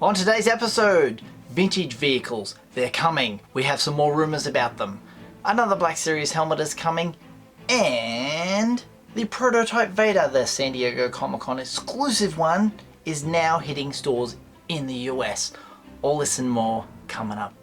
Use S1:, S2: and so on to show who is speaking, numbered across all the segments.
S1: On today's episode, vintage vehicles, they're coming. We have some more rumors about them. Another Black Series helmet is coming, and the prototype Vader, the San Diego Comic-Con exclusive one, is now hitting stores in the US. All this and more coming up.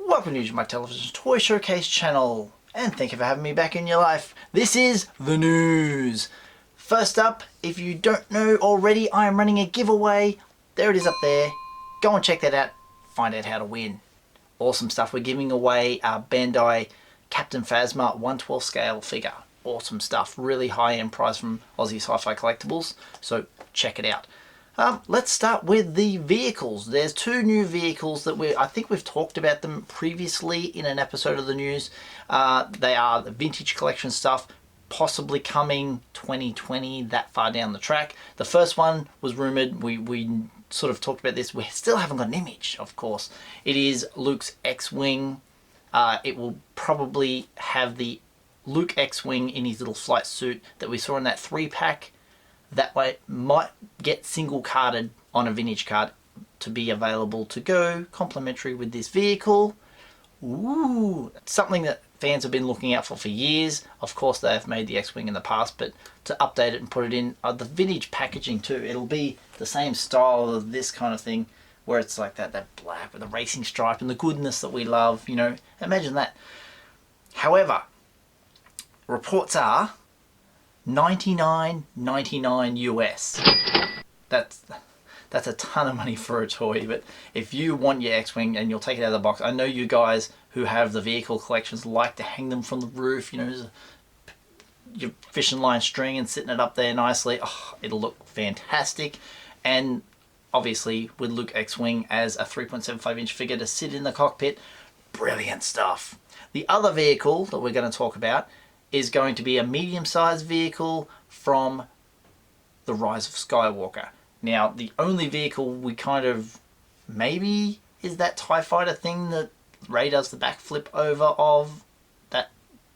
S1: Welcome to my television toy showcase channel, and thank you for having me back in your life. This is the news. First up, if you don't know already, I am running a giveaway. There it is up there. Go and check that out. Find out how to win. Awesome stuff. We're giving away our Bandai Captain Phasma 1/12 scale figure. Awesome stuff. Really high-end prize from Aussie Sci-Fi Collectibles. So check it out. Let's start with the vehicles. There's two new vehicles that I think we've talked about them previously in an episode of the news. They are the vintage collection stuff, possibly coming 2020, that far down the track. The first one was rumored. We sort of talked about this. We still haven't got an image, of course. It is Luke's X-Wing. It will probably have the Luke X-Wing in his little flight suit that we saw in that 3-pack. That way, might get single carded on a vintage card to be available to go complimentary with this vehicle. Ooh, something that fans have been looking out for years. Of course, they have made the X-Wing in the past, but to update it and put it in the vintage packaging too, it'll be the same style of this kind of thing, where it's like that black with the racing stripe and the goodness that we love. You know, imagine that. However, reports are $99.99 US. That's a ton of money for a toy, but if you want your X-Wing and you'll take it out of the box, I know you guys who have the vehicle collections like to hang them from the roof, you know, your fishing line string and sitting it up there nicely. Oh, it'll look fantastic. And obviously with Luke X-Wing as a 3.75 inch figure to sit in the cockpit, brilliant stuff. The other vehicle that we're going to talk about is going to be a medium-sized vehicle from The Rise of Skywalker. Now, the only vehicle we kind of maybe is that TIE Fighter thing that Rey does the backflip over of, that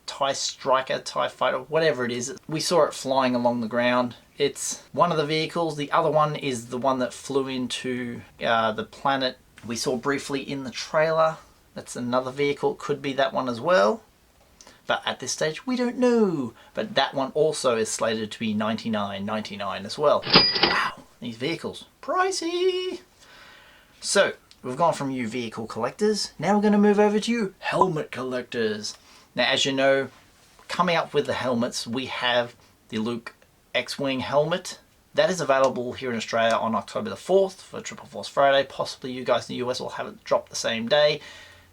S1: TIE Striker, TIE Fighter, whatever it is. We saw it flying along the ground. It's one of the vehicles. The other one is the one that flew into the planet we saw briefly in the trailer. That's another vehicle. Could be that one as well. But at this stage, we don't know. But that one also is slated to be $99.99 as well. Wow, these vehicles, pricey. So, we've gone from you vehicle collectors. Now we're going to move over to you helmet collectors. Now, as you know, coming up with the helmets, we have the Luke X-Wing helmet. That is available here in Australia on October the 4th for Triple Force Friday. Possibly you guys in the US will have it drop the same day.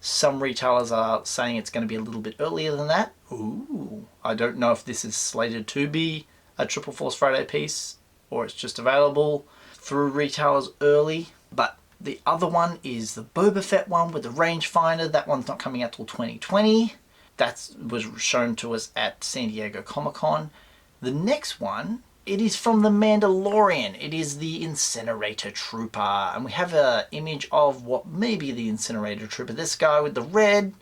S1: Some retailers are saying it's going to be a little bit earlier than that. Ooh, I don't know if this is slated to be a Triple Force Friday piece or it's just available through retailers early. But the other one is the Boba Fett one with the rangefinder. That one's not coming out till 2020. That was shown to us at San Diego Comic-Con. The next one, it is from the Mandalorian. It is the Incinerator Trooper. And we have an image of what may be the Incinerator Trooper. This guy with the red.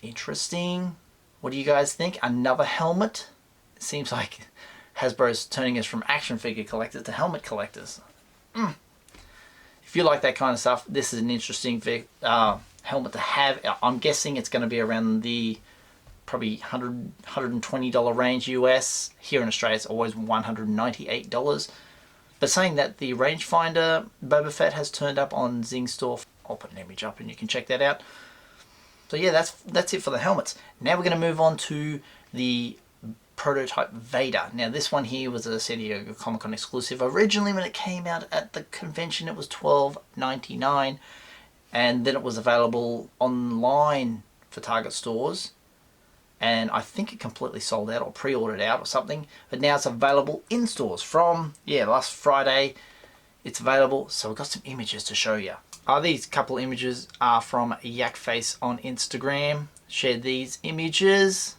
S1: Interesting. What do you guys think? Another helmet? It seems like Hasbro's turning us from action figure collectors to helmet collectors. If you like that kind of stuff, this is an interesting helmet to have. I'm guessing it's going to be around the probably $120 range US. Here in Australia, it's always $198. But saying that, the rangefinder Boba Fett has turned up on Zing Store. I'll put an image up and you can check that out. So yeah, that's it for the helmets. Now we're going to move on to the prototype Vader. Now this one here was a San Diego Comic-Con exclusive. Originally when it came out at the convention it was $12.99, and then it was available online for Target stores. And I think it completely sold out or pre-ordered out or something. But now it's available in stores from, last Friday. It's available. So we've got some images to show you. These couple images are from Yakface on Instagram. Shared these images.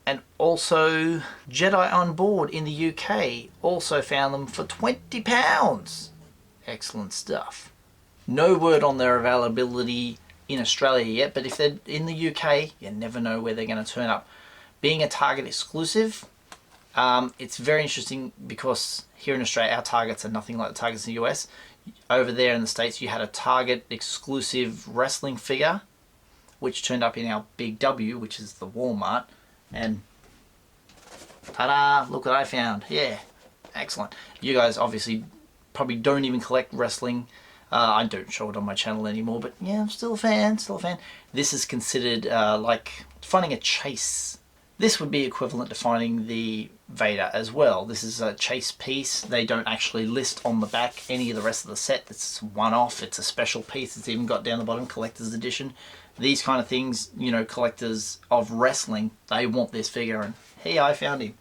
S1: And also Jedi on Board in the UK also found them for £20. Excellent stuff. No word on their availability in Australia yet, but if they're in the UK, you never know where they're going to turn up. Being a Target exclusive, it's very interesting because here in Australia, our Targets are nothing like the Targets in the US. Over there in the States, you had a Target exclusive wrestling figure, which turned up in our Big W, which is the Walmart, and ta-da, look what I found. Yeah, excellent. You guys obviously probably don't even collect wrestling. I don't show it on my channel anymore, but yeah, I'm still a fan, This is considered like finding a chase. This would be equivalent to finding the Vader as well. This is a chase piece. They don't actually list on the back any of the rest of the set. It's one-off. It's a special piece. It's even got down the bottom, collector's edition. These kind of things, you know, collectors of wrestling, they want this figure, and hey, I found him.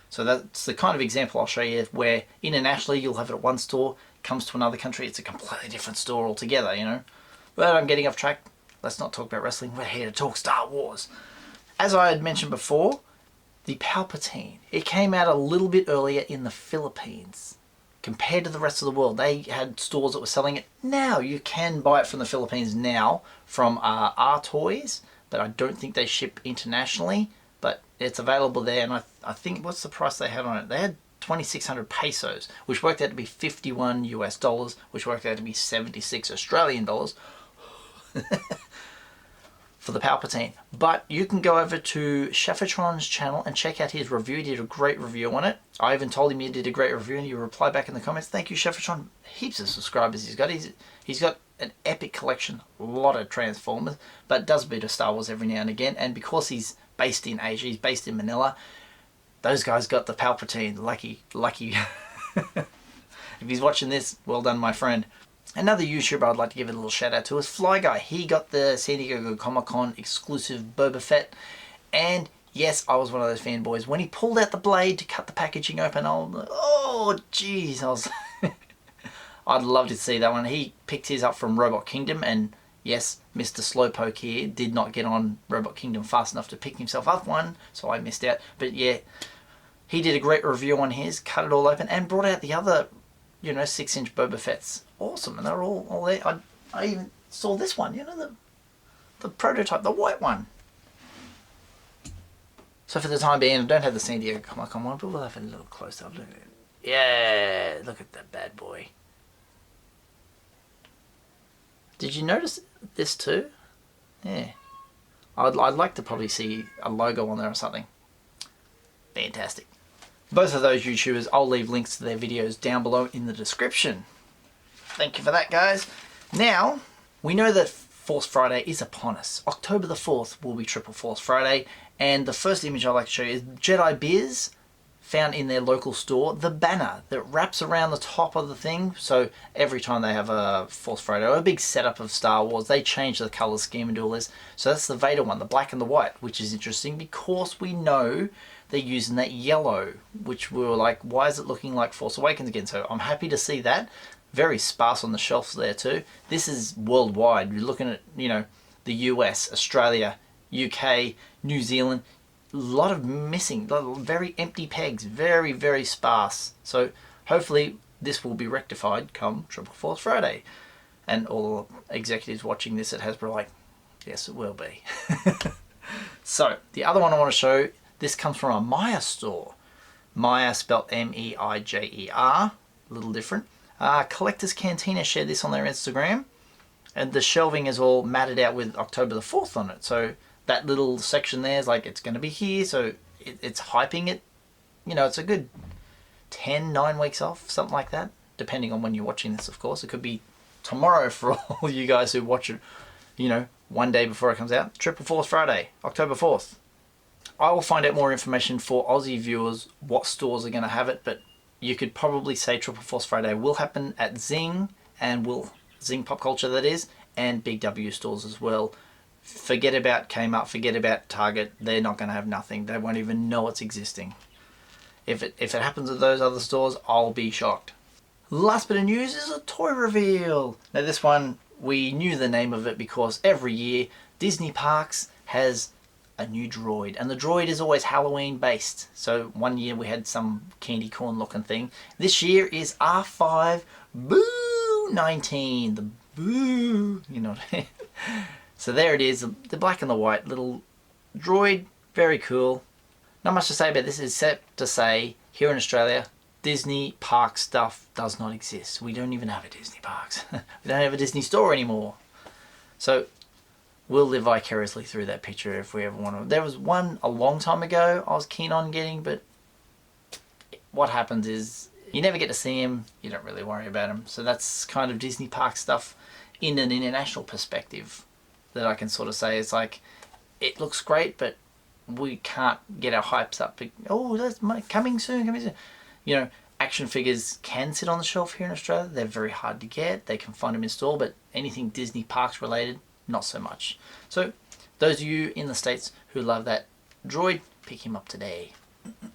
S1: So that's the kind of example I'll show you where internationally you'll have it at one store, comes to another country, it's a completely different store altogether, you know. But I'm getting off track. Let's not talk about wrestling. We're here to talk Star Wars. As I had mentioned before, the Palpatine. It came out a little bit earlier in the Philippines. Compared to the rest of the world, they had stores that were selling it now. You can buy it from the Philippines now from R Toys, but I don't think they ship internationally. But it's available there, and I think, what's the price they had on it? They had 2,600 pesos, which worked out to be 51 US dollars, which worked out to be 76 Australian dollars. For the Palpatine. But you can go over to Chefatron's channel and check out his review. He did a great review on it. I even told him he did a great review, and he replied back in the comments. Thank you, Chefatron. Heaps of subscribers he's got. He's got an epic collection, a lot of Transformers, but does a bit of Star Wars every now and again. And because he's based in Asia, he's based in Manila, those guys got the Palpatine. Lucky. If he's watching this, well done, my friend. Another YouTuber I'd like to give a little shout out to is Flyguy. He got the San Diego Comic-Con exclusive Boba Fett. And yes, I was one of those fanboys. When he pulled out the blade to cut the packaging open, I was like, oh jeez. I'd love to see that one. He picked his up from Robot Kingdom, and yes, Mr. Slowpoke here did not get on Robot Kingdom fast enough to pick himself up one, so I missed out. But yeah, he did a great review on his, cut it all open, and brought out the other, you know, 6-inch Boba Fett's. Awesome, and they're all there. I even saw this one, you know, the prototype, the white one. So for the time being, I don't have the San Diego Comic-Con one, but we'll have a little close up. Look at it. Yeah, look at that bad boy. Did you notice this too? Yeah. I'd like to probably see a logo on there or something. Fantastic. Both of those YouTubers, I'll leave links to their videos down below in the description. Thank you for that, guys. Now, we know that Force Friday is upon us. October the 4th will be Triple Force Friday, and the first image I'd like to show you is Jedi Biz found in their local store the banner that wraps around the top of the thing. So every time they have a Force Friday or a big setup of Star Wars, they change the color scheme and do all this. So that's the Vader one, the black and the white, which is interesting because we know they're using that yellow, which we were like, why is it looking like Force Awakens again? So I'm happy to see that. Very sparse on the shelves there too. This is worldwide. You're looking at, you know, the US, Australia, UK, New Zealand. A lot of missing, very empty pegs, very, very sparse. So hopefully this will be rectified come Triple Force Friday. And all executives watching this at Hasbro are like, yes, it will be. So the other one I want to show, this comes from a Maia store. Maia spelled M-E-I-J-E-R, a little different. Collectors Cantina shared this on their Instagram, and the shelving is all matted out with October the 4th on it. So that little section there is like, it's going to be here, so it's hyping it. You know, it's a good 9 weeks off, something like that, depending on when you're watching this, of course. It could be tomorrow for all you guys who watch it, you know, one day before it comes out. Triple Force Friday, October 4th. I will find out more information for Aussie viewers, what stores are going to have it, but you could probably say Triple Force Friday will happen at Zing, and Zing Pop Culture, that is, and Big W stores as well. Forget about Kmart, forget about Target. They're not going to have nothing. They won't even know it's existing. If it happens at those other stores, I'll be shocked. Last bit of news is a toy reveal. Now this one, we knew the name of it because every year Disney Parks has a new droid, and the droid is always Halloween based. So one year we had some candy corn looking thing. This year is R5 Boo 19, the boo, you know what I mean? So there it is, the black and the white little droid, very cool. Not much to say about this except to say, here in Australia, Disney park stuff does not exist. We don't even have a Disney parks. We don't have a Disney store anymore. So we'll live vicariously through that picture if we ever want to. There was one a long time ago I was keen on getting, but what happens is you never get to see them, you don't really worry about them. So that's kind of Disney park stuff in an international perspective that I can sort of say. It's like, it looks great, but we can't get our hypes up. Oh, that's coming soon, coming soon. You know, action figures can sit on the shelf here in Australia. They're very hard to get. They can find them in store, but anything Disney parks related, not so much. So those of you in the States who love that droid, pick him up today.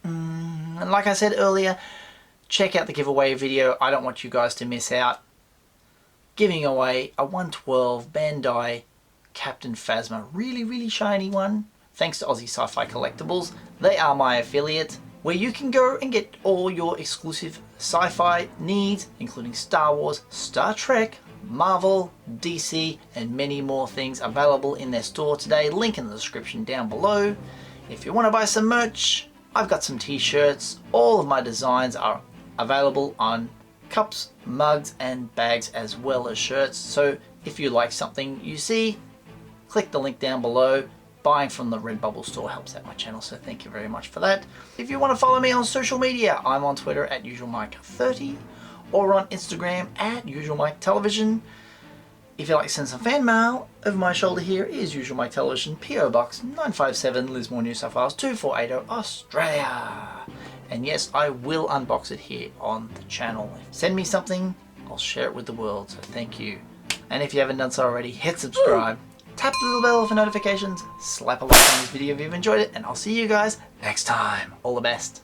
S1: And like I said earlier, check out the giveaway video. I don't want you guys to miss out. Giving away a 112 Bandai Captain Phasma, really shiny one, thanks to Aussie Sci-Fi Collectibles. They are my affiliate, where you can go and get all your exclusive sci-fi needs, including Star Wars, Star Trek, Marvel, DC, and many more things available in their store today. Link in the description down below. If you want to buy some merch, I've got some t-shirts. All of my designs are available on cups, mugs, and bags, as well as shirts. So if you like something you see, click the link down below. Buying from the Redbubble store helps out my channel, so thank you very much for that. If you want to follow me on social media, I'm on Twitter at Usualmike30 or on Instagram at Usualmike Television. If you'd like to send some fan mail, over my shoulder here is Usualmike Television, PO Box 957, Lismore, New South Wales 2480, Australia. And yes, I will unbox it here on the channel. Send me something, I'll share it with the world, so thank you. And if you haven't done so already, hit subscribe, tap the little bell for notifications, slap a like on this video if you've enjoyed it, and I'll see you guys next time. All the best.